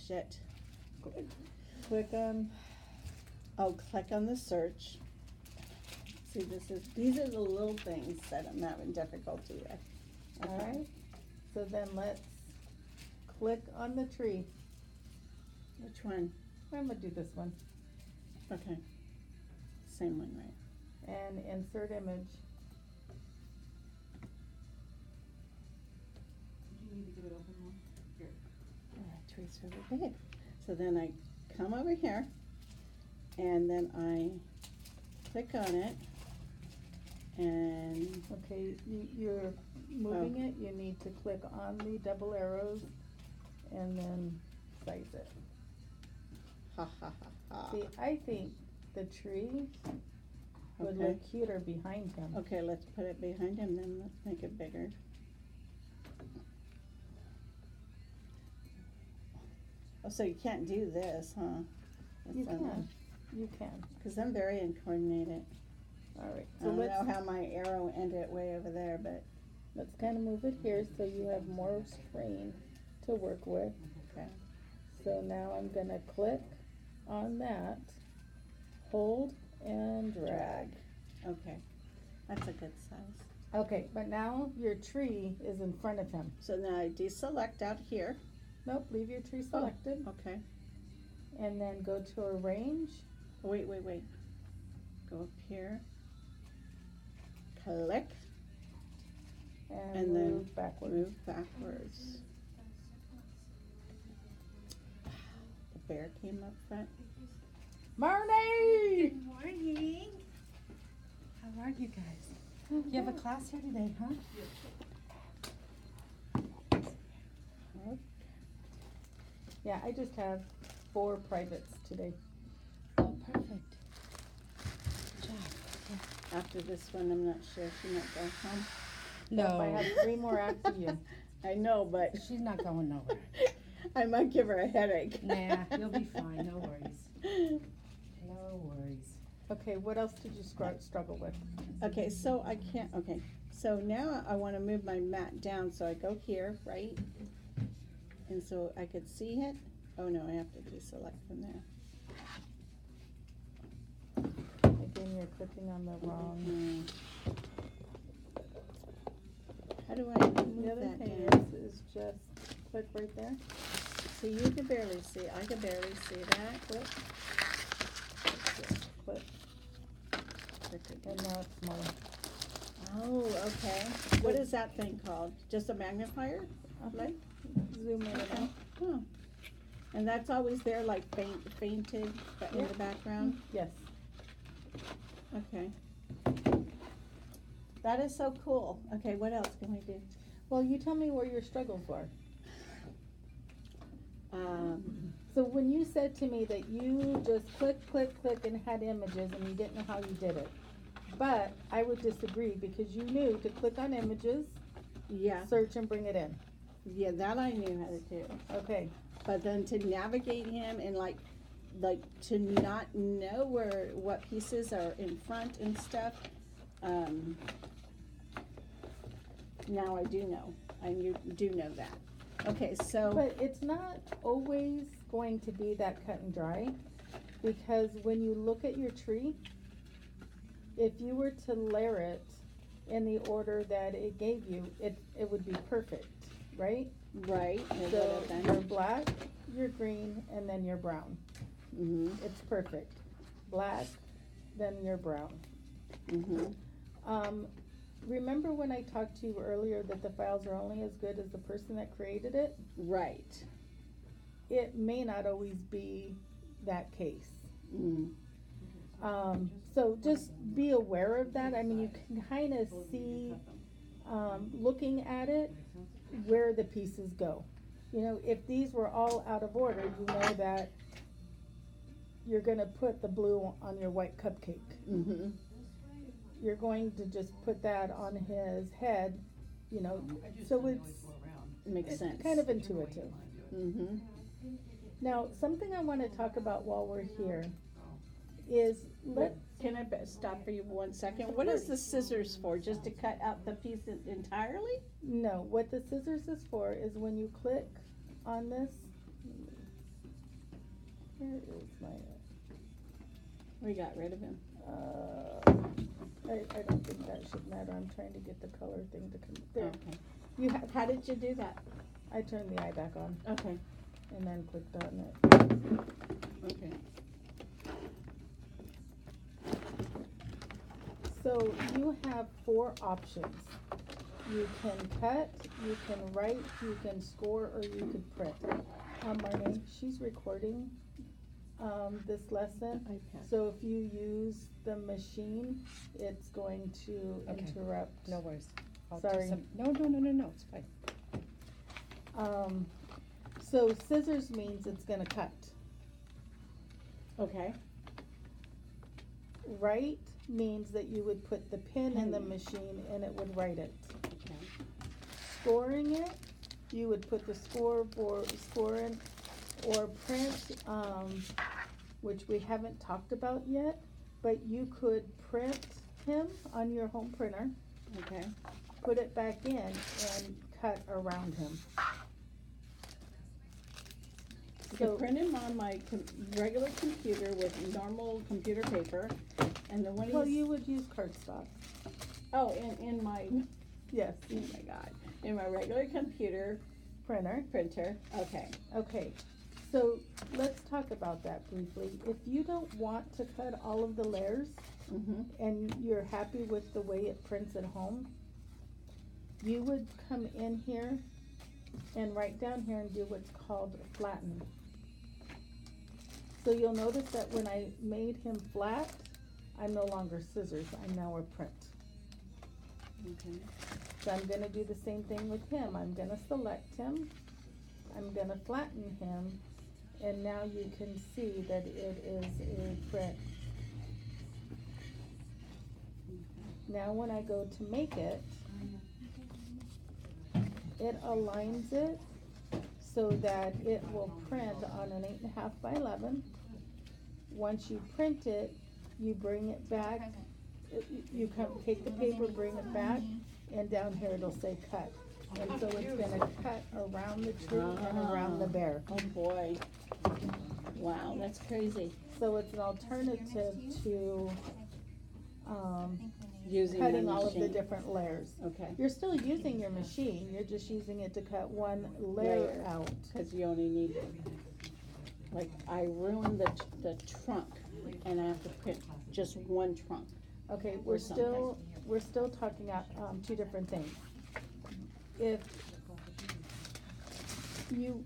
shit. Click on, Click on the search. See, these are the little things that I'm having difficulty with. all right. So then let's click on the tree. Which one? I'm gonna do this one. Okay. Same one, right? And insert image. You need to get it open more. Here. Tree's really big. So then I come over here, and then I click on it, and Okay, you're moving it, you need to click on the double arrows and then size it. ha ha ha ha. See, I think the tree would Okay. look cuter behind him. Okay, let's put it behind him then. Let's make it bigger. Oh, so you can't do this, huh? You can. Because I'm very uncoordinated. All right, I so don't know let's, how my arrow ended way over there, but let's kind of move it here so you have more screen to work with. okay. So now I'm gonna click on that, hold and drag. Okay, that's a good size. Okay, but now your tree is in front of him. So now I deselect out here. Nope, leave your tree selected Okay. and then go to arrange. Wait. Go up here. Click. And then move backwards. Move backwards. The bear came up front. Marnie! Good morning. How are you guys? You have a class here today, huh? Yeah, I just have 4 privates today. Oh, perfect. Good job. After this one, I'm not sure she might go home. Nope, I have 3 more after you. I know, but She's not going nowhere. I might give her a headache. Nah, you'll be fine. No worries. No worries. Okay, what else did you struggle with? Okay, so I can't, okay. So now I want to move my mat down, so I go here, right? And so I could see it. Oh no, I have to deselect from there. Again, you're clicking on the wrong. How do I The move other that thing down? is just click right there. So you can barely see, I can barely see that. Click. Click. Click it. And now it's smaller. Oh, okay. What is that thing called? Just a magnifier? Like? Zoom in and out. Oh. And that's always there, like fainted in Yeah. the background? Yes. Okay. That is so cool. Okay, what else can we do? Well, you tell me where your struggles were. Um, So when you said to me that you just click and had images and you didn't know how you did it. But I would disagree because you knew to click on images, yeah, search and bring it in. yeah, that I knew how to do. Okay, But then to navigate him and like to not know what pieces are in front and stuff, now I do know. Do know that. Okay, so. but it's not always going to be that cut and dry because when you look at your tree, if you were to layer it in the order that it gave you, it would be perfect, right? Right. it So would've been- your black, your green, and then your brown. Mhm. It's perfect. Black, then your brown. Mhm. Remember when I talked to you earlier that the files are only as good as the person that created it? Right. It may not always be that case. Mm. So just be aware of that. I mean, you can kind of see, looking at it, where the pieces go. You know, if these were all out of order, you know that you're gonna put the blue on your white cupcake. Mhm. You're going to just put that on his head, you know, so Makes sense. kind of intuitive. Mhm. Now, something I wanna talk about while we're here is Can I stop for you 1 second? What is the scissors for? Just to cut out the piece entirely? no, what the scissors is for is when you click on this, Where is my, We got rid of him. I don't think that should matter, I'm trying to get the color thing to come, there. Okay. You have, How did you do that? I turned the eye back on Okay, and then clicked on it. okay. So you have 4 options. You can cut, you can write, you can score, or you could print. Marnie, she's recording, this lesson. iPad. So if you use the machine, it's going to Okay. interrupt. No worries. I'll do Sorry. No, it's fine. So scissors means it's gonna cut. Okay, Write means that you would put the pin in the Pin. machine and it would write it. okay. Scoring it, you would put the score in, or print, which we haven't talked about yet, but you could print him on your home printer, Okay, put it back in and cut around him. you So- can print him on my regular computer with normal computer paper, and then when Well, he's, you would use cardstock. oh, in my, Yes, oh my God, in my regular computer printer. printer, okay. Okay, so let's talk about that briefly. If you don't want to cut all of the layers Mm-hmm, and you're happy with the way it prints at home, you would come in here and right down here and do what's called flatten. So you'll notice that when I made him flat, I'm no longer scissors, I'm now a print. okay. So I'm gonna do the same thing with him. I'm gonna select him, I'm gonna flatten him, and now you can see that it is a print. Now when I go to make it, it aligns it so that it will print on an 8.5 by 11. Once you print it, you bring it back, you come, take the paper, bring it back, and down here it'll say cut. And so it's gonna cut around the tree and around the bear. Oh, boy. Wow, that's crazy. So it's an alternative to, Using cutting the all of the machine. different layers. Okay, You're still using your machine, you're just using it to cut one layer Layer. out. cause you only need, like, I ruined the trunk, and I have to print just one trunk. Okay, Or something. we're still talking about, 2 different things. If you,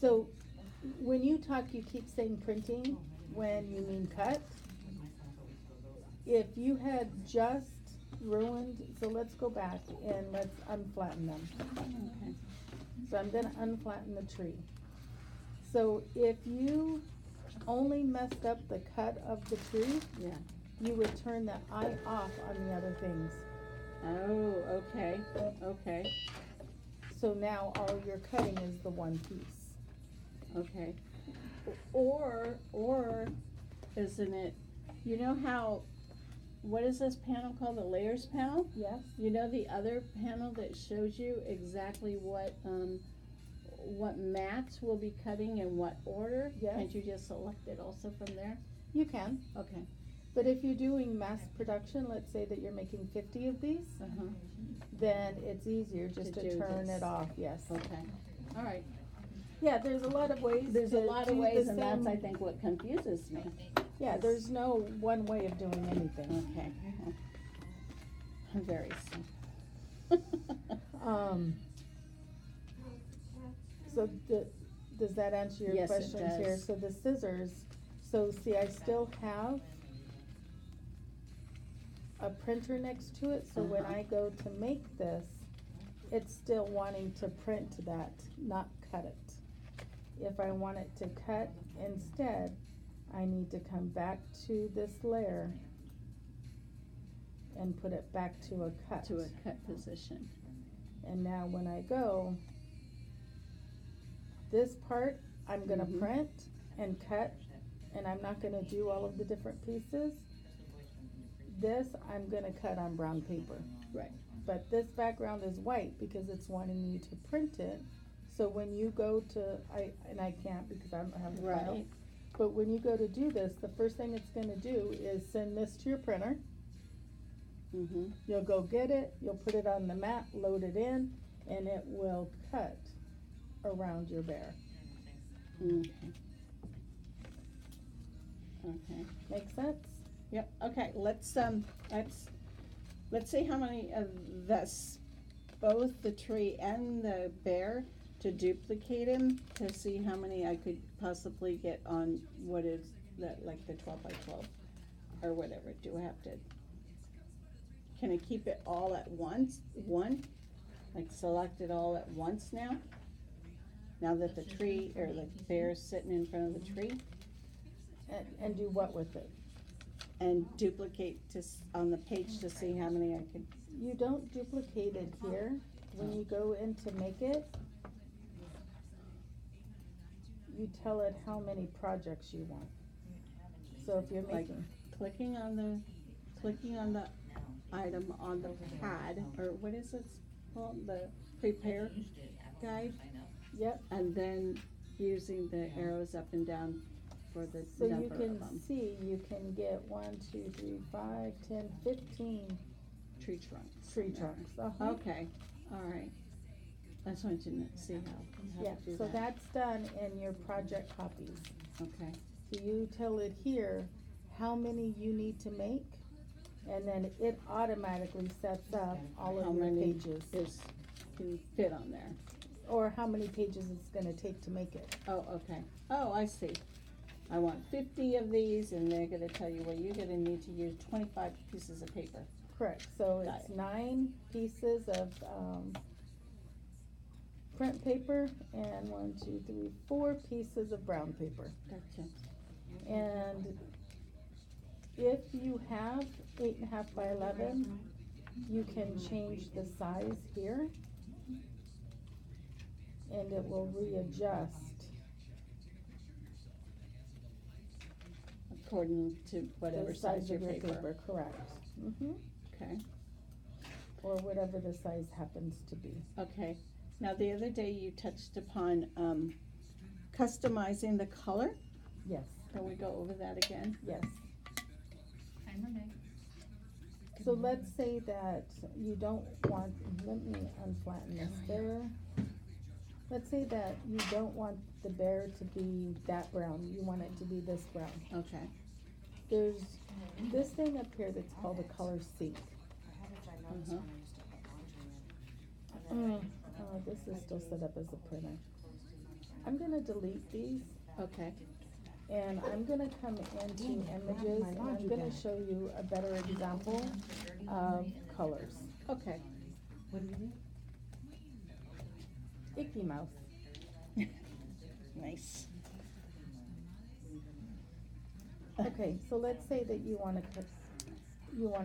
so when you talk, you keep saying printing when you mean cut. If you had just ruined, so let's go back and let's unflatten them. Okay. So I'm gonna unflatten the tree. So if you only messed up the cut of the tree, Yeah. you would turn the eye off on the other things. Oh, okay, okay, So now all you're cutting is the one piece. okay. Or, isn't it, you know how, what is this panel called, the layers panel? Yes? You know the other panel that shows you exactly what mats will be cutting in what order? Yes. Can't you just select it also from there? You can. Okay, But if you're doing mass production, let's say that you're making 50 of these, uh-huh, then it's easier just To to do turn this. it off, yes. okay, all right. Yeah, there's a lot of ways There's a to lot of do ways, the and that's, same- I think, what confuses me. Yeah, there's no one way of doing anything. Okay. Very simple. So does that answer your Yes, it questions here? does. So the scissors, so see, I still have a printer next to it, so when Uh-huh. I go to make this, it's still wanting to print that, not cut it. If I want it to cut instead, I need to come back to this layer and put it back to a cut. To a cut position. And now when I go, this part, I'm gonna Mhm. print and cut, and I'm not gonna do all of the different pieces. This, I'm gonna cut on brown paper. Right. But this background is white because it's wanting you to print it, So when you go to, and I can't because I don't have the file. Right. But when you go to do this, the first thing it's gonna do is send this to your printer. Mm-hmm. You'll go get it, you'll put it on the mat, load it in, and it will cut around your bear. Okay. Okay. Make sense? Yep, okay, let's see how many of this, both the tree and the bear, to duplicate them, to see how many I could possibly get on what is that, like the 12 by 12, or whatever. Do I have to, can I keep it all at once, like select it all at once now? Now that the tree, or the bear's sitting in front of the tree? And do what with it? And duplicate on the page to see how many I could. You don't duplicate it here. When you go in to make it, you tell it how many projects you want. So if you're Like, making, clicking on the item on the pad, or what is it called, the prepare guide, yep, and then using the arrows up and down for the so you number can of them. see, you can get 1, 2, 3, 5, 10, 15 Tree trunks. tree trunks. Uh-huh. Okay, all right. I just wanted to see how Yeah, to do so that. that's done in your project copies. Okay, So you tell it here how many you need to make, and then it automatically sets up all how of your many pages, can fit on there? or how many pages it's gonna take to make it. Oh, okay. Oh, I see. I want 50 of these, and they're gonna tell you, well, you're gonna need to use 25 pieces of paper. Correct, so Got it's it. 9 pieces of, print paper, and 1, 2, 3, 4 pieces of brown paper. Gotcha. And if you have 8.5 by 11, you can change the size here, and it will readjust According to whatever the size size your of your paper. paper, correct. Okay, Or whatever the size happens to be. okay. Now, the other day you touched upon, customizing the color. Yes, Can we go over that again? yes. So let's say that you don't want, let me unflatten this there. Let's say that you don't want the bear to be that brown, you want it to be this brown. Okay. There's this thing up here that's called a color sync. Uh-huh. This is still set up as a printer. I'm gonna delete these, Okay, and I'm gonna come into images, and I'm gonna show you a better example of colors. okay. What do you do? Icky Mouse. Nice. Okay, so let's say that you wanna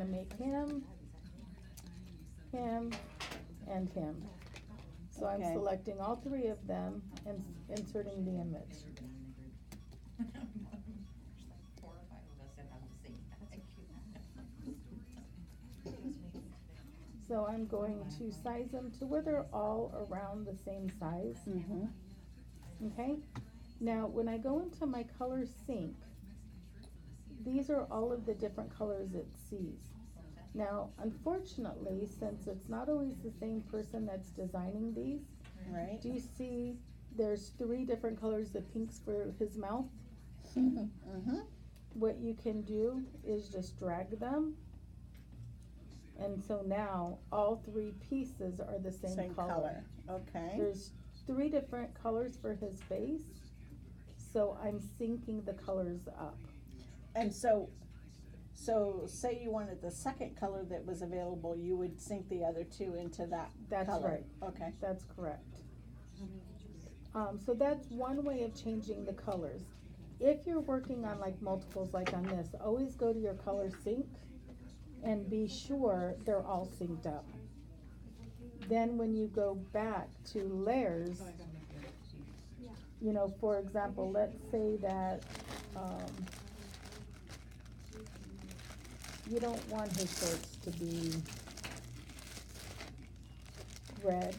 make him, and him. So I'm Okay. selecting all 3 of them and inserting the image. So I'm going to size them to where they're all around the same size, Mm-hmm. okay? Now, when I go into my color sync, these are all of the different colors it sees. Now, unfortunately, since it's not always the same person that's designing these, Right. do you see there's 3 different colors, the pinks for his mouth? Mm-hmm. What you can do is just drag them. And so now all 3 pieces are the same color. Okay. There's 3 different colors for his face, so I'm syncing the colors up. And so say you wanted the second color that was available, you would sync the other 2 into that That's color. right. Okay. That's correct. So that's one way of changing the colors. If you're working on like multiples like on this, always go to your color sync and be sure they're all synced up. Then when you go back to layers, you know, for example, let's say that you don't want his shorts to be red.